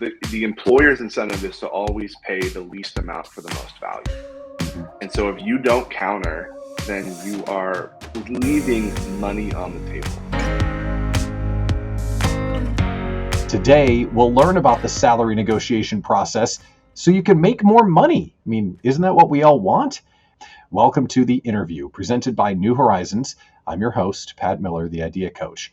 the employer's incentive is to always pay the least amount for the most value. And so if you don't counter, then you are leaving money on the table. Today, we'll learn about the salary negotiation process so you can make more money. I mean, isn't that what we all want? Welcome to The Interview, presented by New Horizons. I'm your host, Pat Miller, the Idea Coach.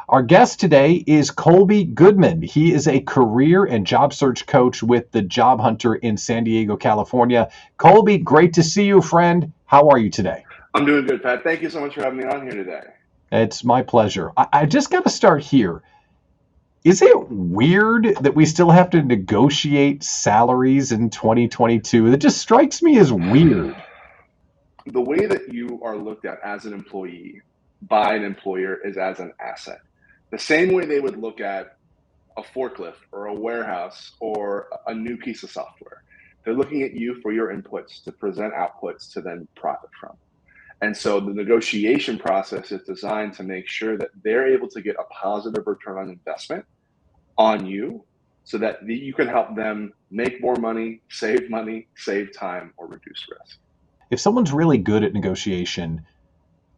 Our guest today is Kolby Goodman. He is a career and job search coach with the Job Huntr in San Diego, California. Kolby, great to see you, friend. How are you today? I'm doing good, Pat. Thank you so much for having me on here today. It's my pleasure. I just got to start here. Is it weird that we still have to negotiate salaries in 2022? That just strikes me as weird. The way that you are looked at as an employee by an employer is as an asset. The same way they would look at a forklift or a warehouse or a new piece of software. They're looking at you for your inputs to present outputs to then profit from. And so the negotiation process is designed to make sure that they're able to get a positive return on investment on you so that you can help them make more money, save time, or reduce risk. If someone's really good at negotiation,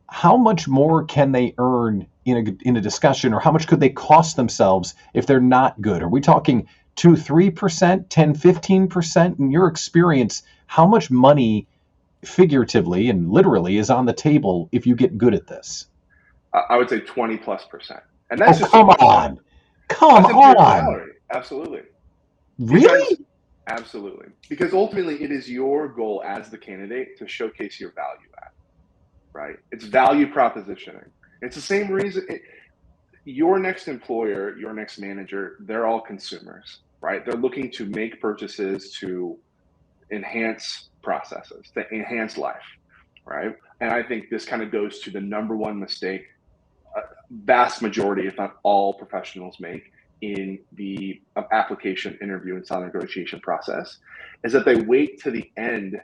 how much more can they earn in a discussion, or how much could they cost themselves if they're not good? Are we talking 2-3%, 10-15%? In your experience, how much money figuratively and literally is on the table if you get good at this? I would say 20+%. And that's come on. Salary. Absolutely. Really? Absolutely. Because ultimately it is your goal as the candidate to showcase your value add, right? It's value propositioning. It's the same reason your next employer, your next manager, they're all consumers, right? They're looking to make purchases to enhance processes, to enhance life, right? And I think this kind of goes to the number one mistake vast majority, if not all, professionals make in the application, interview, and salary negotiation process is that they wait to the end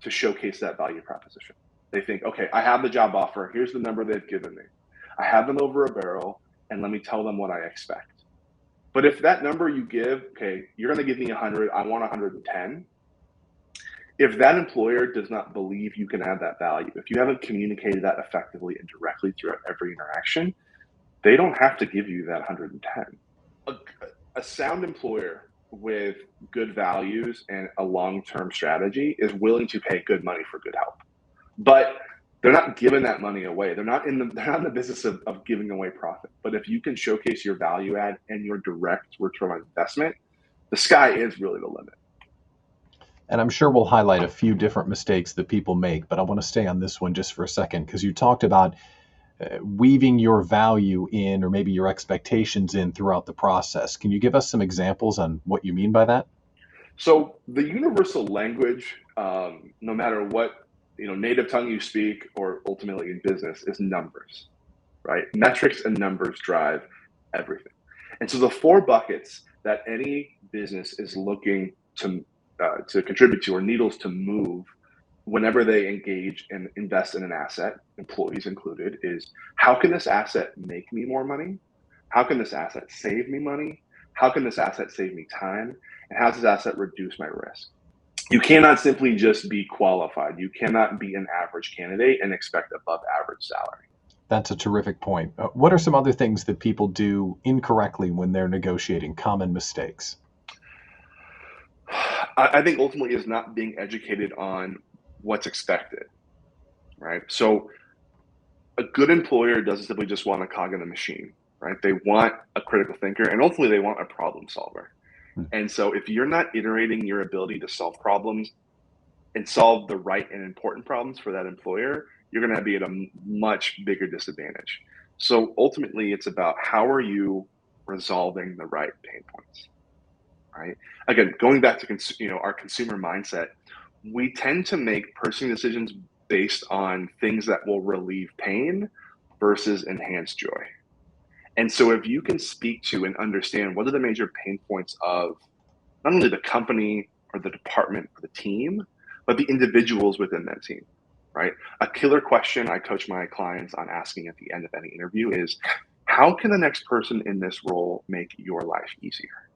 to showcase that value proposition. They think, okay, I have the job offer. Here's the number they've given me. I have them over a barrel, and let me tell them what I expect. But if that number you give, okay, you're going to give me 100, I want 110. If that employer does not believe you can add that value, if you haven't communicated that effectively and directly throughout every interaction, they don't have to give you that 110. A sound employer with good values and a long-term strategy is willing to pay good money for good help. But they're not giving that money away. They're not in the business of giving away profit. But if you can showcase your value add and your direct return on investment, the sky is really the limit. And I'm sure we'll highlight a few different mistakes that people make, but I want to stay on this one just for a second, because you talked about weaving your value in, or maybe your expectations in, throughout the process. Can you give us some examples on what you mean by that? So the universal language, no matter what native tongue you speak or ultimately in business, is numbers, right? Metrics and numbers drive everything. And so the four buckets that any business is looking to contribute to, or needles to move whenever they engage and invest in an asset, employees included, is how can this asset make me more money? How can this asset save me money? How can this asset save me time? And how does this asset reduce my risk? You cannot simply just be qualified. You cannot be an average candidate and expect above average salary. That's a terrific point. What are some other things that people do incorrectly when they're negotiating, common mistakes? I think ultimately is not being educated on what's expected, right? So a good employer doesn't simply just want a cog in the machine, right? They want a critical thinker, and ultimately they want a problem solver. And so if you're not iterating your ability to solve problems and solve the right and important problems for that employer, you're going to be at a much bigger disadvantage. So ultimately it's about how are you resolving the right pain points, right? Again, going back to our consumer mindset, we tend to make purchasing decisions based on things that will relieve pain versus enhance joy. And so if you can speak to and understand what are the major pain points of not only the company or the department or the team, but the individuals within that team, right? A killer question I coach my clients on asking at the end of any interview is, how can the next person in this role make your life easier?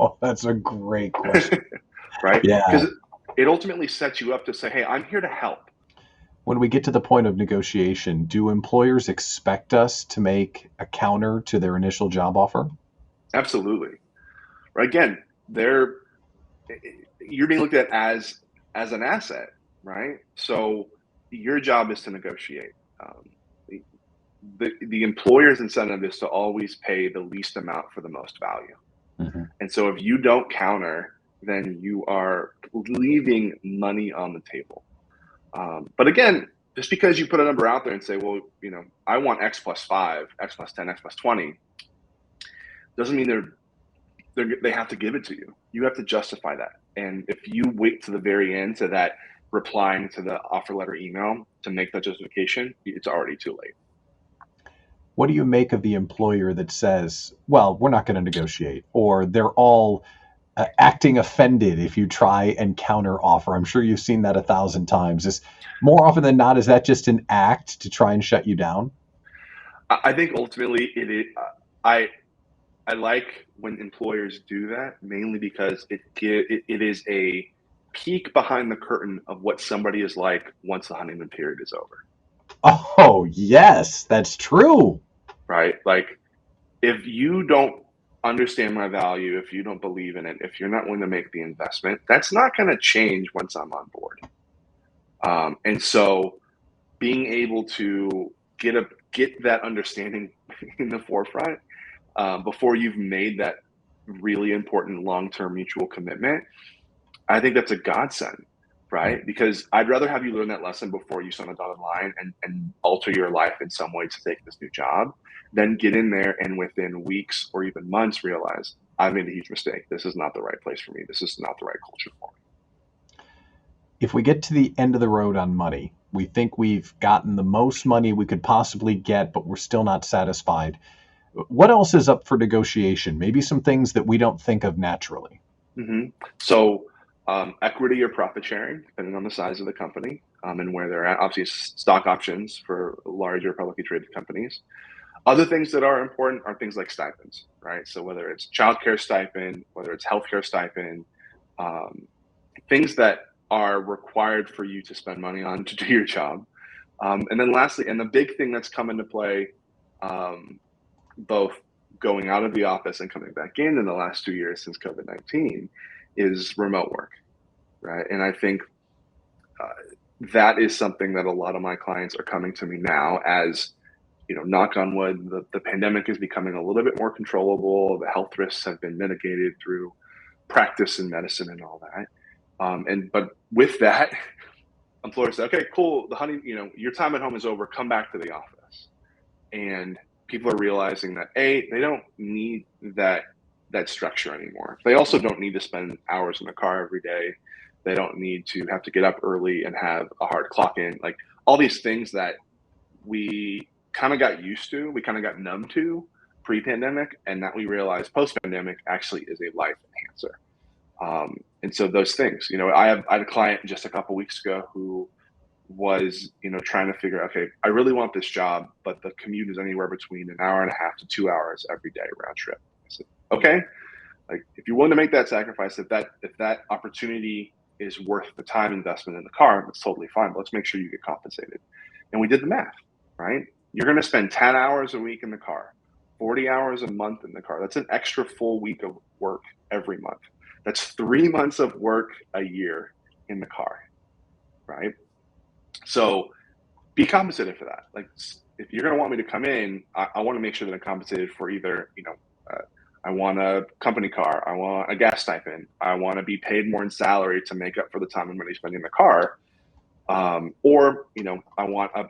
Oh, that's a great question. Right? Yeah. Because it ultimately sets you up to say, hey, I'm here to help. When we get to the point of negotiation, do employers expect us to make a counter to their initial job offer? Absolutely. Right? Again, they're you're being looked at as an asset, right? So your job is to negotiate. Um, the employer's incentive is to always pay the least amount for the most value. Hmm. And so if you don't counter, then you are leaving money on the table. But again, just because you put a number out there and say, well, I want X plus 5, X plus 10, X plus 20, doesn't mean they have to give it to you. You have to justify that. And if you wait to the very end to that replying to the offer letter email to make that justification, it's already too late. What do you make of the employer that says, well, we're not going to negotiate, or they're all acting offended if you try and counter offer? I'm sure you've seen that 1,000 times. Is more often than not, is that just an act to try and shut you down? I think ultimately it is. I I like when employers do that mainly because it is a peek behind the curtain of what somebody is like once the honeymoon period is over, Oh, yes, that's true. right? Like if you don't understand my value, if you don't believe in it, if you're not willing to make the investment, that's not going to change once I'm on board. And so being able to get that understanding in the forefront before you've made that really important long-term mutual commitment, I think that's a godsend, right? Because I'd rather have you learn that lesson before you sign a dotted line and alter your life in some way to take this new job than get in there and within weeks or even months realize I've made a huge mistake. This is not the right place for me. This is not the right culture for me. If we get to the end of the road on money, we think we've gotten the most money we could possibly get, but we're still not satisfied. What else is up for negotiation? Maybe some things that we don't think of naturally. hmm So, equity or profit sharing, depending on the size of the company and where they're at. Obviously, stock options for larger publicly traded companies. Other things that are important are things like stipends, right? So whether it's childcare stipend, whether it's healthcare stipend, um, things that are required for you to spend money on to do your job. And then lastly, and the big thing that's come into play, um, both going out of the office and coming back in the last 2 years since COVID-19, is remote work, right? And I think that is something that a lot of my clients are coming to me now as knock on wood, the pandemic is becoming a little bit more controllable. The health risks have been mitigated through practice in medicine and all that. But with that, employers say, okay, cool. Your time at home is over. Come back to the office. And people are realizing that they don't need that structure anymore. They also don't need to spend hours in the car every day. They don't need to have to get up early and have a hard clock in. Like all these things that we kind of got used to, we kind of got numb to pre-pandemic, and that we realized post-pandemic actually is a life enhancer. And so those things, I had a client just a couple weeks ago who was, trying to figure, okay, I really want this job, but the commute is anywhere between an hour and a half to 2 hours every day round trip. I said, okay, like if you're willing to make that sacrifice, if that opportunity is worth the time investment in the car, that's totally fine. But let's make sure you get compensated. And we did the math, right? You're going to spend 10 hours a week in the car, 40 hours a month in the car. That's an extra full week of work every month. That's 3 months of work a year in the car, right? So be compensated for that. Like if you're going to want me to come in, I want to make sure that I'm compensated for either, I want a company car, I want a gas stipend, I want to be paid more in salary to make up for the time I'm really spending in the car, or I want a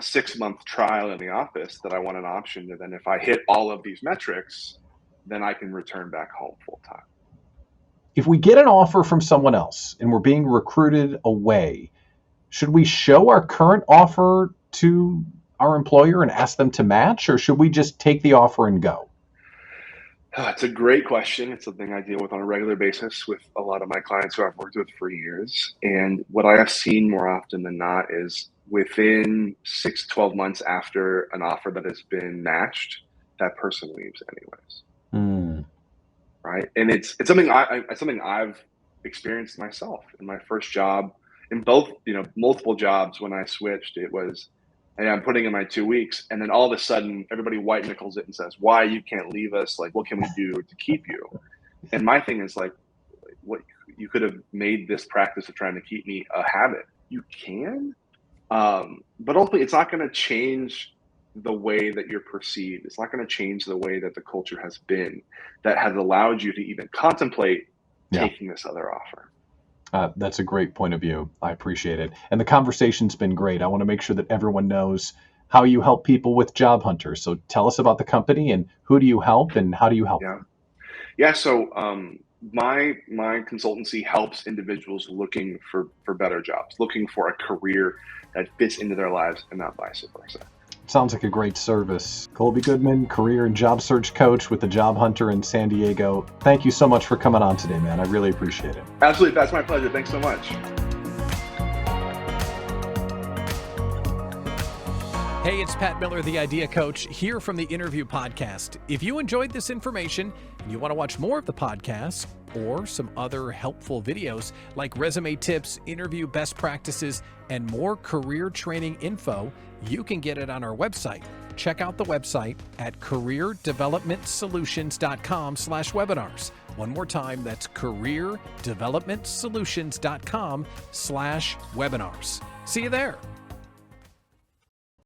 6 month trial in the office that I want an option to then if I hit all of these metrics, then I can return back home full time. If we get an offer from someone else and we're being recruited away, should we show our current offer to our employer and ask them to match, or should we just take the offer and go? It's a great question. It's something I deal with on a regular basis with a lot of my clients who I've worked with for years. And what I have seen more often than not is within 6 to 12 months after an offer that has been matched, that person leaves anyways, Hmm. right? right? And it's something it's something I've experienced myself in my first job, in both, multiple jobs. When I switched, it was, hey, I'm putting in my 2 weeks, and then all of a sudden everybody white knuckles it and says, why, you can't leave us, like, what can we do to keep you? And my thing is like, what, you could have made this practice of trying to keep me a habit. You can, but ultimately it's not going to change the way that you're perceived. It's not going to change the way that the culture has been, that has allowed you to even contemplate taking this other offer. That's a great point of view. I appreciate it. And the conversation's been great. I want to make sure that everyone knows how you help people with Job Huntr. So tell us about the company, and who do you help and how do you help? Yeah. So my consultancy helps individuals looking for better jobs, looking for a career that fits into their lives, and not vice versa. Sounds like a great service. Kolby Goodman, career and job search coach with the Job Huntr in San Diego. Thank you so much for coming on today, man. I really appreciate it. Absolutely. That's my pleasure. Thanks so much. Hey, it's Pat Miller, the Idea Coach, here from the Interview Podcast. If you enjoyed this information and you want to watch more of the podcast or some other helpful videos like resume tips, interview best practices, and more career training info, you can get it on our website. Check out the website at careerdevelopmentsolutions.com/webinars. One more time, that's careerdevelopmentsolutions.com/webinars. See you there.